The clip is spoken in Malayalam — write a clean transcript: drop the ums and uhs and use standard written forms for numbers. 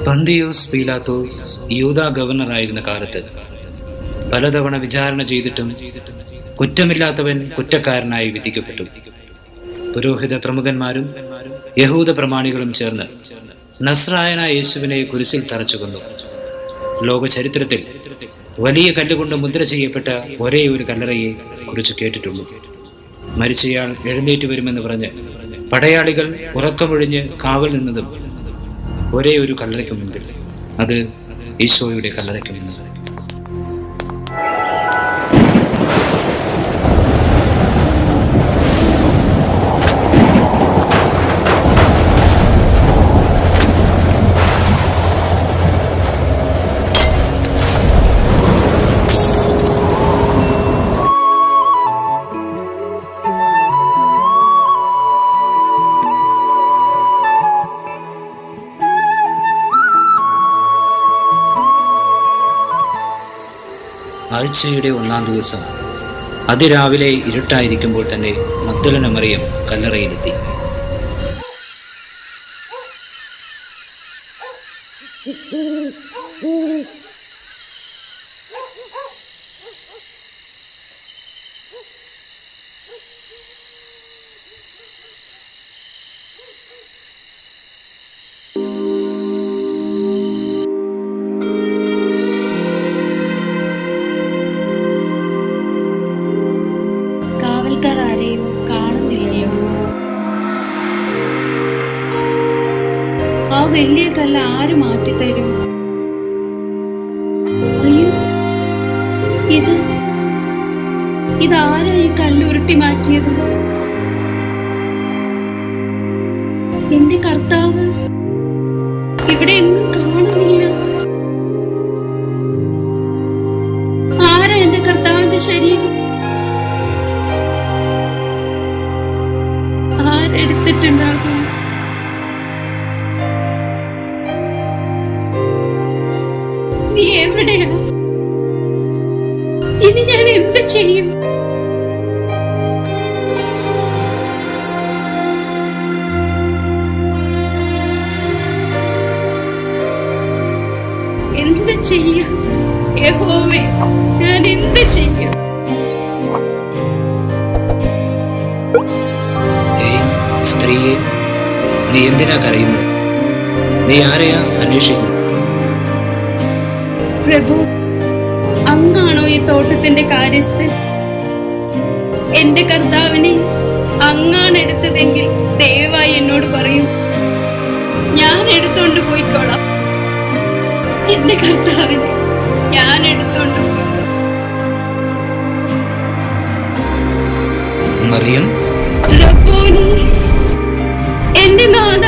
പന്തിയോസ് പീലാത്തോസ് യൂദാ ഗവർണറായിരുന്ന കാലത്ത് പലതവണ വിചാരണ ചെയ്തിട്ടും കുറ്റമില്ലാത്തവൻ കുറ്റക്കാരനായി വിധിക്കപ്പെട്ടു. പുരോഹിത പ്രമുഖന്മാരും യഹൂദ പ്രമാണികളും ചേർന്ന് നസ്രായനായ യേശുവിനെ കുരിശിൽ തറച്ചു കൊന്നു. ലോക ചരിത്രത്തിൽ വലിയ കല്ലുകൊണ്ട് മുദ്ര ചെയ്യപ്പെട്ട ഒരേ ഒരു കല്ലറയെ കുറിച്ച് കേട്ടിട്ടുള്ളൂ. മരിച്ചയാൾ എഴുന്നേറ്റ് വരുമെന്ന് പറഞ്ഞ് പടയാളികൾ ഉറക്കമൊഴിഞ്ഞ് കാവൽ നിന്നതും ഒരേ ഒരു കല്ലറയ്ക്ക് മുമ്പിൽ, അത് ഈശോയുടെ കല്ലറയ്ക്ക് മുന്നിൽ. ആഴ്ചയുടെ 1-ാം ദിവസം അതിരാവിലെ ഇരുട്ടായിരിക്കുമ്പോൾ തന്നെ മഗ്ദലന മറിയം കല്ലറയിലെത്തി. ആരെയും കാണുന്നില്ലല്ലോ. ആ വലിയ കല്ല് ആര് മാറ്റിത്തരും? അയ്യോ, ഇതാരാ ഈ കല്ലുരുട്ടി മാറ്റിയത്? എന്റെ കർത്താവ് ഇവിടെ എങ്ങും കാണുന്നില്ല. ആരാ എന്റെ കർത്താവിന്റെ ശരീരം? ആരെടുത്തിട്ടുണ്ടാകും? നീ എവിടെയാ? ഇനി ഞാൻ എന്ത് ചെയ്യും? എന്ത് ചെയ്യും യഹോവേ? ഞാൻ എന്ത് ചെയ്യും? സ്ത്രീയെ, നീ എന്തിനാ കരയുന്നത്? നീ ആരെയാ അന്വേഷിക്കുന്നത്? പ്രഭു, അങ്ങാണോ ഈ തോട്ടത്തിന്റെ കാര്യസ്ഥൻ? എന്റെ കർത്താവിനെ അങ്ങാണ് എടുത്തതെങ്കിൽ ദയവായി എന്നോട് പറയൂ, ഞാൻ എടുത്തോണ്ട് പോയിക്കോളാം. എന്റെ കർത്താവിനെ ഞാൻ എടുത്തോണ്ട് പോയിക്കോളാം. മറിയം, എന്റെ നാഥ,